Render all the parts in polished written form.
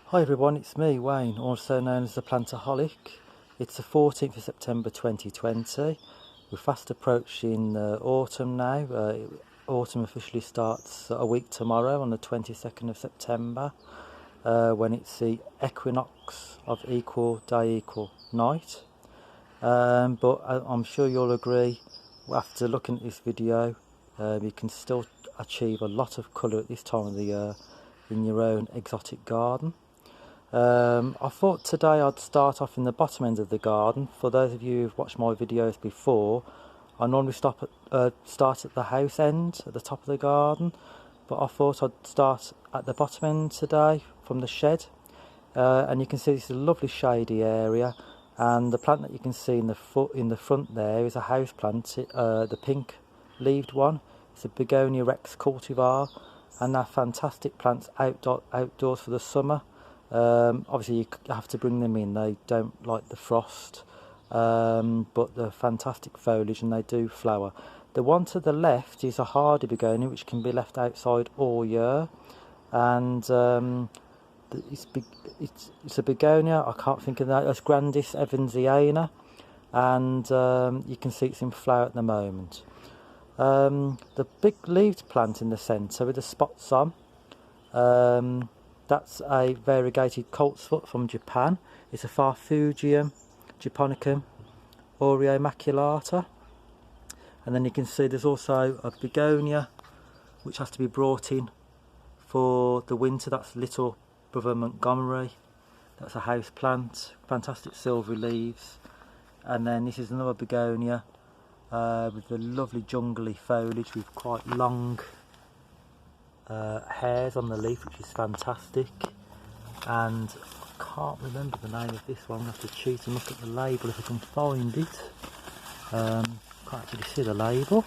Hi everyone, it's me, Wayne, also known as the Plantaholic. It's the 14th of September 2020. We're fast approaching autumn now. Autumn officially starts a week tomorrow on the 22nd of September when it's the equinox of equal day, equal night. But I'm sure you'll agree, after looking at this video, you can still achieve a lot of colour at this time of the year in your own exotic garden. I thought today I'd start off in the bottom end of the garden. For those of you who've watched my videos before, I normally start at the house end, at the top of the garden, but I thought I'd start at the bottom end today from the shed. And you can see this is a lovely shady area, and the plant that you can see in the front there is a house plant, the pink leaved one. It's a Begonia Rex cultivar, and they're fantastic plants outdoors for the summer. Obviously you have to bring them in, they don't like the frost, but they're fantastic foliage and they do flower. The one to the left is a hardy begonia which can be left outside all year, and it's a begonia, I can't think of that, it's Grandis Evansiana, and you can see it's in flower at the moment. The big leaved plant in the centre with the spots on, that's a variegated coltsfoot from Japan. It's a Farfugium japonicum aureomaculata. And then you can see there's also a begonia which has to be brought in for the winter. That's Little Brother Montgomery. That's a house plant, fantastic silvery leaves. And then this is another begonia with the lovely jungly foliage with quite long hairs on the leaf, which is fantastic. And I can't remember the name of this one. I'm going to have to cheat and look at the label if I can find it. Can't actually see the label.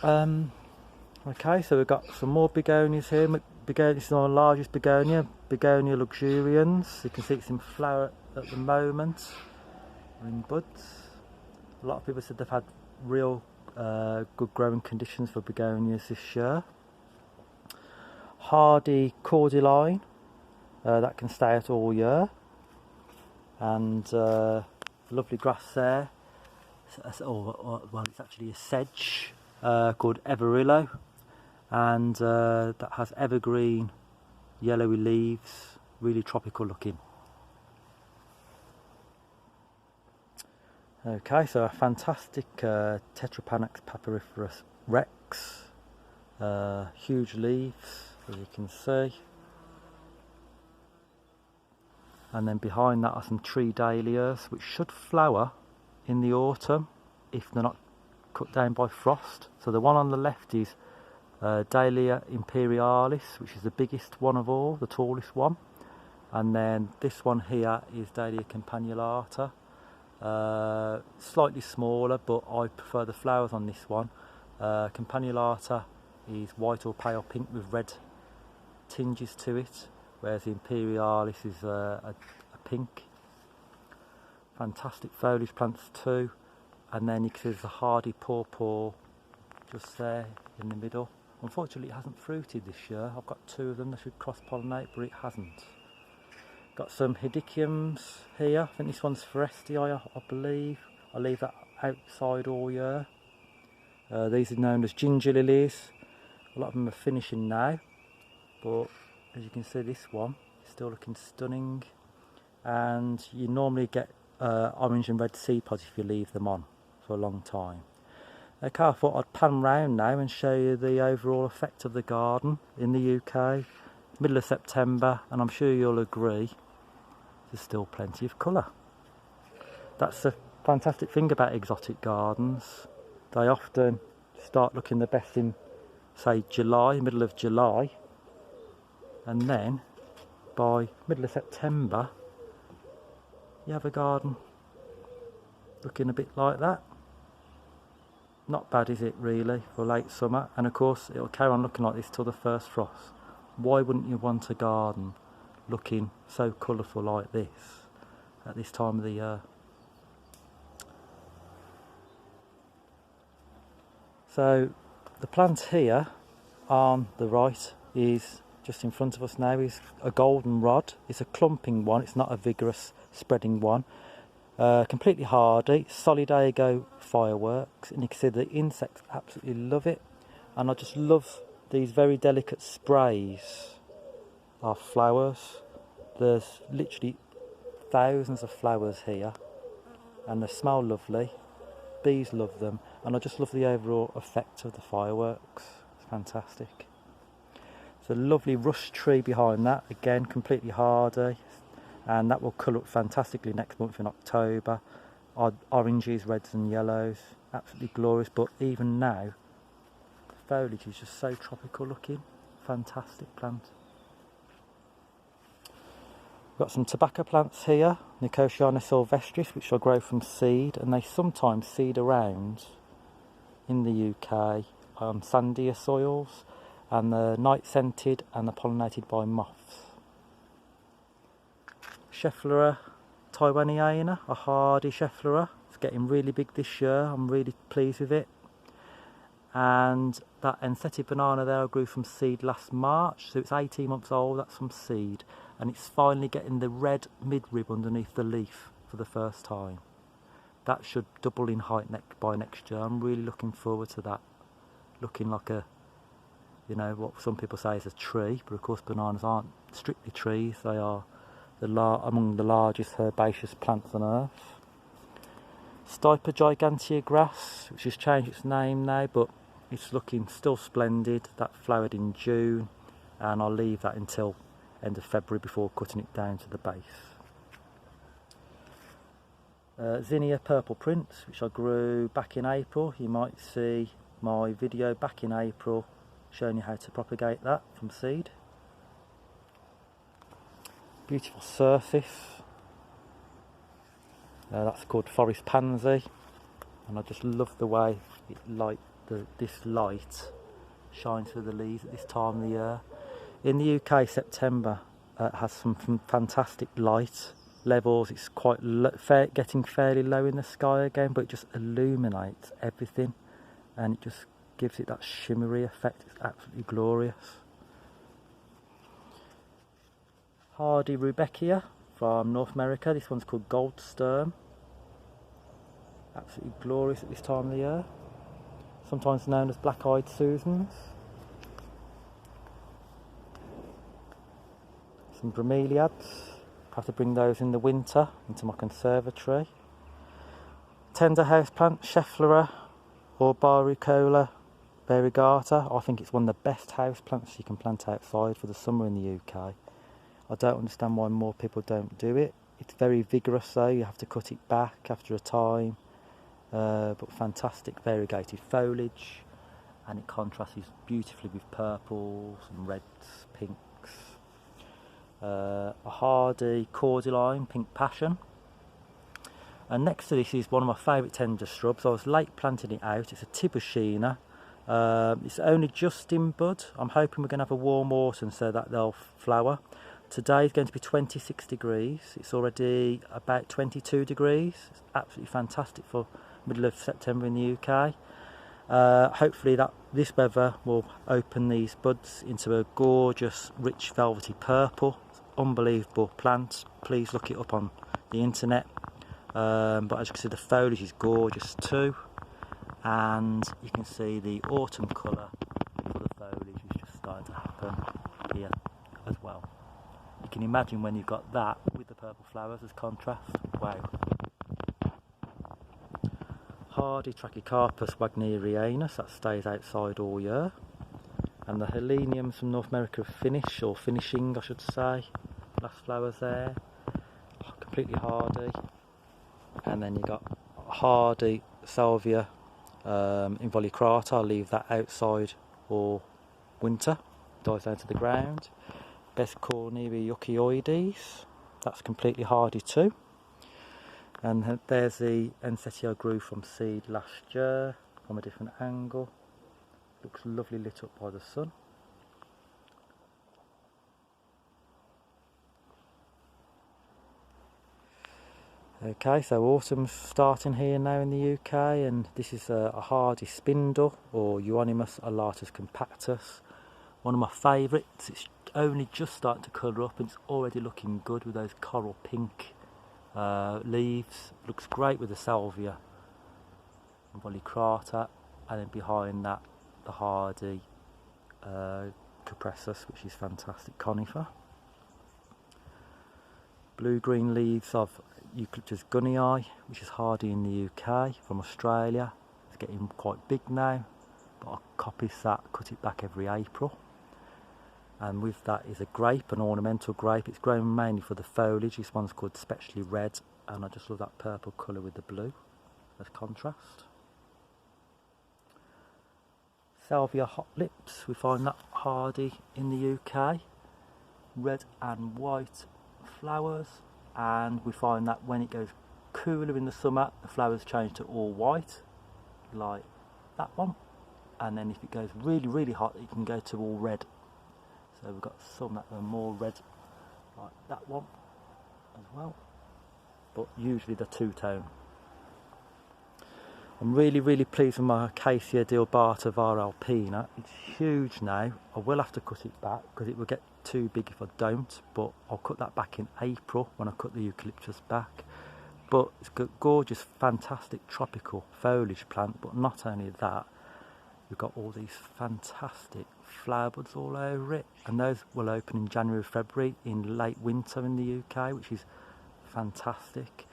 Okay, so we've got some more begonias here. This is our largest begonia, Begonia luxurians. You can see it's in flower at the moment, or in buds. A lot of people said they've had real good growing conditions for begonias this year. Hardy cordyline, that can stay out all year, and lovely grass there. Well, it's actually a sedge called Everillo, and that has evergreen yellowy leaves, really tropical looking. Okay, so a fantastic Tetrapanax papyriferous rex, huge leaves as you can see, and then behind that are some tree dahlias which should flower in the autumn if they're not cut down by frost. So the one on the left is Dahlia imperialis, which is the biggest one of all, the tallest one, and then this one here is Dahlia campanulata. Slightly smaller, but I prefer the flowers on this one. Campanulata is white or pale pink with red tinges to it, whereas the Imperialis is a pink. Fantastic foliage plants too. And then you can see there's a hardy pawpaw just there in the middle. Unfortunately it hasn't fruited this year. I've got two of them that should cross-pollinate, but it hasn't. Got some Hedychiums here. I think this one's Foresti, I believe. I leave that outside all year. These are known as ginger lilies. A lot of them are finishing now, but as you can see, this one is still looking stunning. And you normally get orange and red seed pods if you leave them on for a long time. Okay, I thought I'd pan round now and show you the overall effect of the garden in the UK. Middle of September, and I'm sure you'll agree there's still plenty of colour. That's the fantastic thing about exotic gardens. They often start looking the best in, say, July, middle of July, and then by middle of September you have a garden looking a bit like that. Not bad, is it, really, for late summer? And of course it'll carry on looking like this till the first frost. Why wouldn't you want a garden looking so colourful like this at this time of the year? So the plant here on the right is just in front of us now is a goldenrod. It's a clumping one, it's not a vigorous spreading one. Completely hardy, Solidago fireworks, and you can see the insects absolutely love it. And I just love these very delicate sprays of flowers. There's literally thousands of flowers here, and they smell lovely. Bees love them, and I just love the overall effect of the fireworks. It's fantastic. There's a lovely rush tree behind that, again completely hardy, and that will colour up fantastically next month in October. Oranges, reds and yellows, absolutely glorious. But even now, the foliage is just so tropical looking. Fantastic plant. We've got some tobacco plants here, Nicotiana sylvestris, which I grow from seed, and they sometimes seed around in the UK on sandier soils, and they're night scented and they're pollinated by moths. Schefflera taiwaniana, a hardy Schefflera. It's getting really big this year. I'm really pleased with it. And that Ensete banana there I grew from seed last March, so it's 18 months old. That's from seed, and it's finally getting the red midrib underneath the leaf for the first time. That should double in height by next year. I'm really looking forward to that, looking like a, you know, what some people say is a tree, but of course bananas aren't strictly trees. They are among the largest herbaceous plants on earth. Stipa gigantea grass, which has changed its name now, but it's looking still splendid. That flowered in June, and I'll leave that until end of February before cutting it down to the base. Zinnia purple prince, which I grew back in April. You might see my video back in April showing you how to propagate that from seed. Beautiful surface. That's called forest pansy, and I just love the way this light shines through the leaves at this time of the year. In the UK, September has some fantastic light levels. It's quite getting fairly low in the sky again, but it just illuminates everything, and it just gives it that shimmery effect. It's absolutely glorious. Hardy Rudbeckia from North America. This one's called Gold Sturm. Absolutely glorious at this time of the year. Sometimes known as black-eyed Susans. Some bromeliads. I have to bring those in the winter into my conservatory. Tender houseplant, Schefflera or Barucola variegata. I think it's one of the best houseplants you can plant outside for the summer in the UK. I don't understand why more people don't do it. It's very vigorous though, you have to cut it back after a time. But fantastic variegated foliage, and it contrasts beautifully with purples and reds, pinks. A hardy cordyline, pink passion. And next to this is one of my favourite tender shrubs. I was late planting it out. It's a Tibushina. It's only just in bud. I'm hoping we're going to have a warm autumn so that they'll flower. Today is going to be 26 degrees. It's already about 22 degrees. It's absolutely fantastic for middle of September in the UK. Hopefully this weather will open these buds into a gorgeous, rich, velvety purple. It's unbelievable plant. Please look it up on the internet. But as you can see, the foliage is gorgeous too, and you can see the autumn colour for the foliage is just starting to happen here as well. You can imagine when you've got that with the purple flowers as contrast. Wow. Hardy Trachycarpus wagnerianus, that stays outside all year, and the heleniums from North America are finishing I should say. Last flowers there, completely hardy. And then you got hardy salvia involucrata. I'll leave that outside all winter, dies down to the ground. Best Cornelia yuccioides, that's completely hardy too. And there's the Ensete I grew from seed last year from a different angle. Looks lovely lit up by the sun. Okay, so autumn's starting here now in the UK, and this is a hardy spindle, or Euonymus alatus compactus. One of my favourites. It's only just starting to colour up, and it's already looking good with those coral pink leaves. Looks great with the salvia volicrata, and then behind that the hardy cupressus, which is fantastic conifer. Blue-green leaves of Eucalyptus gunnii, which is hardy in the UK from Australia. It's getting quite big now, but I coppice that, cut it back every April. And with that is a grape, an ornamental grape. It's grown mainly for the foliage. This one's called Specially Red, and I just love that purple colour with the blue as contrast. Salvia hot lips, we find that hardy in the UK. Red and white flowers, and we find that when it goes cooler in the summer, the flowers change to all white, like that one. And then if it goes really, really hot, it can go to all red. So we've got some that are more red, like that one as well, but usually the two-tone. I'm really, really pleased with my Acacia dealbata var alpina. It's huge now. I will have to cut it back because it will get too big if I don't, but I'll cut that back in April when I cut the eucalyptus back. But it's got gorgeous, fantastic tropical foliage plant, but not only that, we've got all these fantastic flower buds all over it, and those will open in January, February, in late winter in the UK, which is fantastic.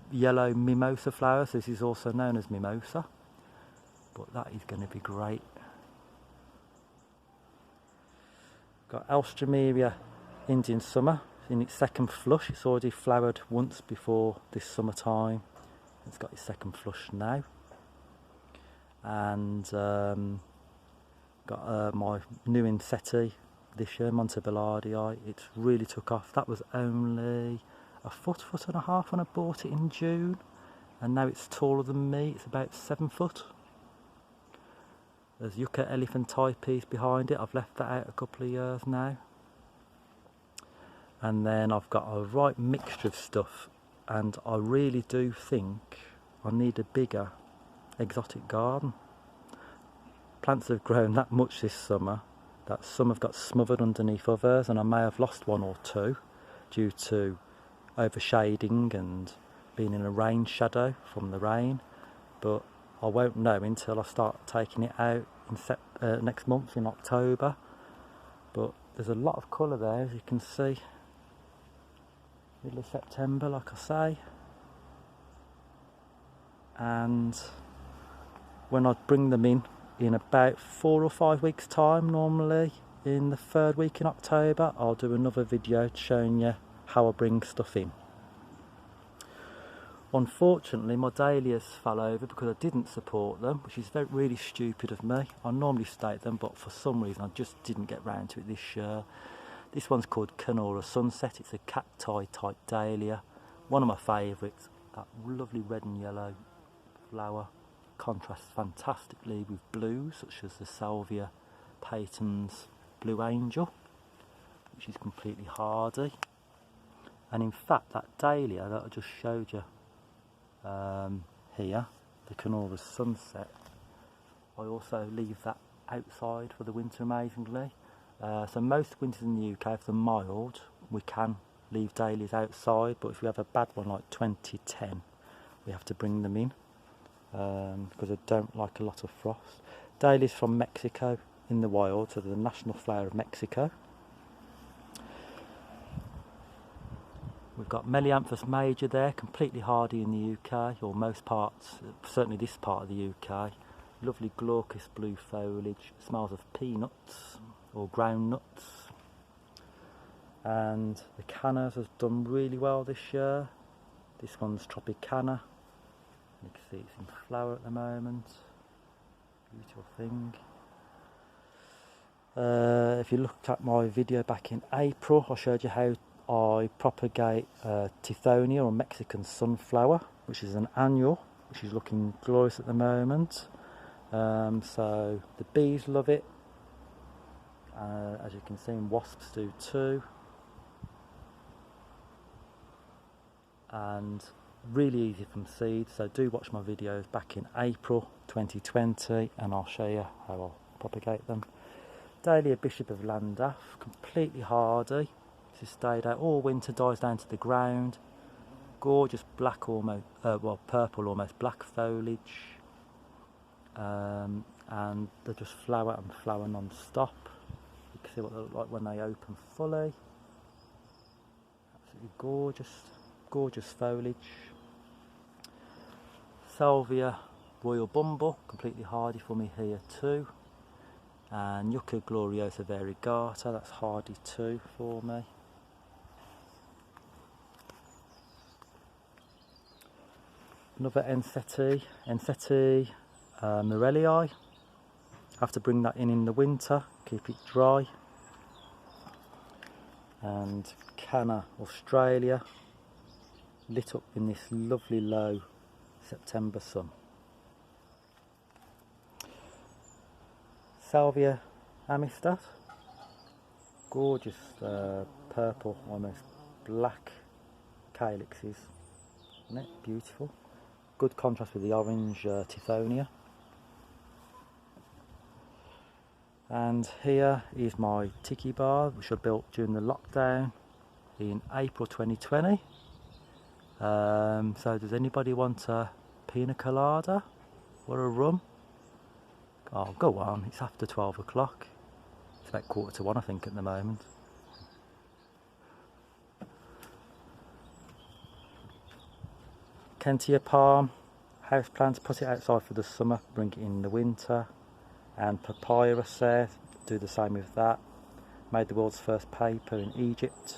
Yellow mimosa flowers, this is also known as mimosa, but that is going to be great. Got Alstroemeria Indian Summer in its second flush. It's already flowered once before this summertime. It's got its second flush now. And got my new Insetti this year, Montebillardii. It's really took off. That was only a foot and a half when I bought it in June, and now it's taller than me. It's about 7 foot. There's Yucca elephantiapes behind it. I've left that out a couple of years now. And then I've got a right mixture of stuff, and I really do think I need a bigger exotic garden. Plants have grown that much this summer that some have got smothered underneath others, and I may have lost one or two due to overshading and being in a rain shadow from the rain, but I won't know until I start taking it out in next month in October. But there's a lot of colour there, as you can see. Middle of September, like I say. And when I bring them in about 4 or 5 weeks time, normally in the 3rd week in October, I'll do another video showing you how I bring stuff in. Unfortunately, my dahlias fell over because I didn't support them, which is really stupid of me. I normally stake them, but for some reason I just didn't get round to it this year. This one's called Canora Sunset. It's a cacti type dahlia, one of my favourites. That lovely red and yellow flower contrasts fantastically with blues, such as the Salvia Payton's Blue Angel, which is completely hardy. And in fact, that dahlia that I just showed you here, the Canora Sunset, I also leave that outside for the winter, amazingly. So most winters in the UK, if they're mild, we can leave dahlias outside, but if we have a bad one like 2010, we have to bring them in because I don't like a lot of frost. Dahlias from Mexico in the wild, so they're the national flower of Mexico. We've got Melianthus major there, completely hardy in the UK, or most parts, certainly this part of the UK. Lovely glaucous blue foliage, smells of peanuts or ground nuts. And the Cannas has done really well this year. This one's Tropicana. You can see it's in flower at the moment. Beautiful thing. If you looked at my video back in April, I showed you how I propagate Tithonia, or Mexican sunflower, which is an annual, which is looking glorious at the moment. So the bees love it, as you can see, and wasps do too. And really easy from seed, so do watch my videos back in April 2020 and I'll show you how I'll propagate them. Dahlia Bishop of Llandaff, completely hardy. This has stayed out all winter, dies down to the ground. Gorgeous black, almost well, purple, almost black foliage, and they just flower and flower non-stop. You can see what they look like when they open fully. Absolutely gorgeous, gorgeous foliage. Salvia Royal Bumble, completely hardy for me here too. And Yucca Gloriosa Variegata, that's hardy too for me. Another Enseti Morellii. Have to bring that in the winter, keep it dry. And Canna Australia, lit up in this lovely low September sun. Salvia Amistad, gorgeous purple, almost black calyxes, isn't it? Beautiful. Good contrast with the orange Tithonia. And here is my tiki bar, which I built during the lockdown in April 2020. So does anybody want a pina colada or a rum? Oh, go on, it's after 12 o'clock. It's about 1:45 I think at the moment. Kentia palm, house plants, put it outside for the summer, bring it in the winter. And papyrus there, do the same with that. Made the world's first paper in Egypt.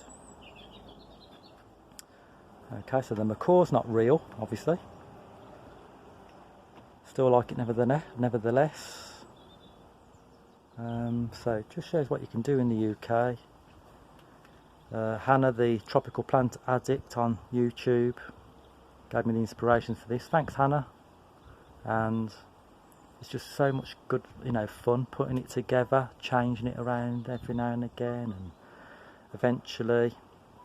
Okay, so the macaw's not real, obviously. Still like it nevertheless. So it just shows what you can do in the UK. Hannah, the tropical plant addict on YouTube, gave me the inspiration for this. Thanks, Hannah. And it's just so much good, fun putting it together, changing it around every now and again, and eventually,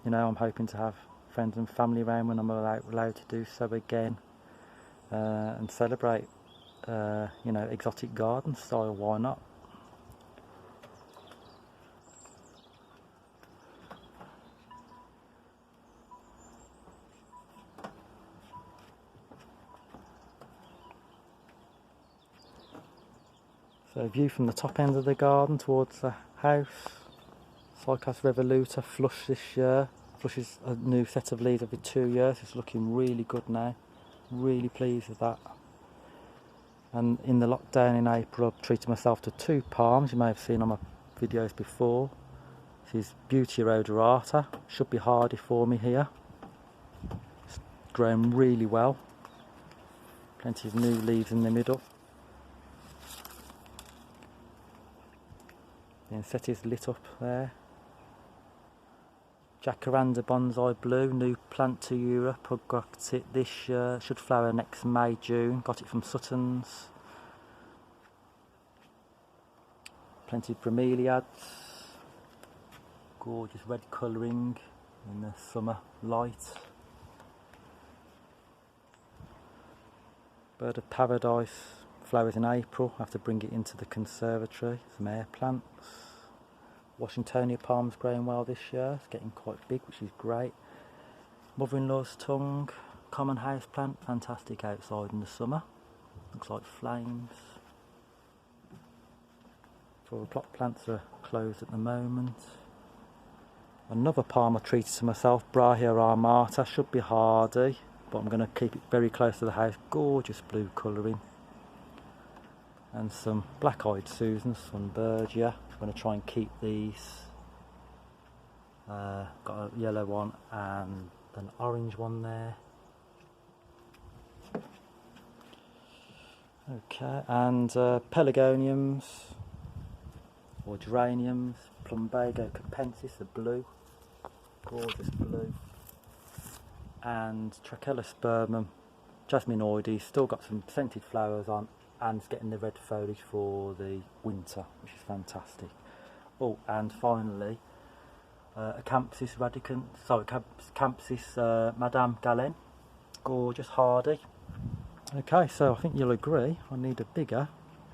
I'm hoping to have friends and family around when I'm allowed to do so again, and celebrate, exotic garden style. Why not? So view from the top end of the garden towards the house. Cycas revoluta flush this year. Flushes a new set of leaves every 2 years. It's looking really good now. Really pleased with that. And in the lockdown in April, I've treated myself to 2 palms. You may have seen on my videos before. This is Beauty odorata. Should be hardy for me here. It's grown really well. Plenty of new leaves in the middle. The Enseti's lit up there. Jacaranda Bonsai Blue, new plant to Europe. I got it this year, should flower next May, June. Got it from Sutton's. Plenty of bromeliads. Gorgeous red colouring in the summer light. Bird of Paradise flowers in April. I have to bring it into the conservatory. Some air plants. Washingtonia palms growing well this year. It's getting quite big, which is great. Mother-in-law's tongue, common house plant, fantastic outside in the summer. Looks like flames. 4 o'clock plants are closed at the moment. Another palm I treated to myself, Brahia armata, should be hardy, but I'm going to keep it very close to the house. Gorgeous blue colouring. And some black-eyed Susans, some Bergia. I'm going to try and keep these. Got a yellow one and an orange one there. Okay, and pelargoniums or geraniums, Plumbago capensis, the blue, gorgeous blue, and Trachelospermum jasminoides, still got some scented flowers on, and it's getting the red foliage for the winter, which is fantastic. Oh, and finally, Acampsis radicans, Acampsis Madame Galen, gorgeous hardy. Okay, so I think you'll agree I need a bigger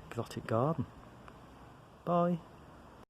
exotic garden. Bye.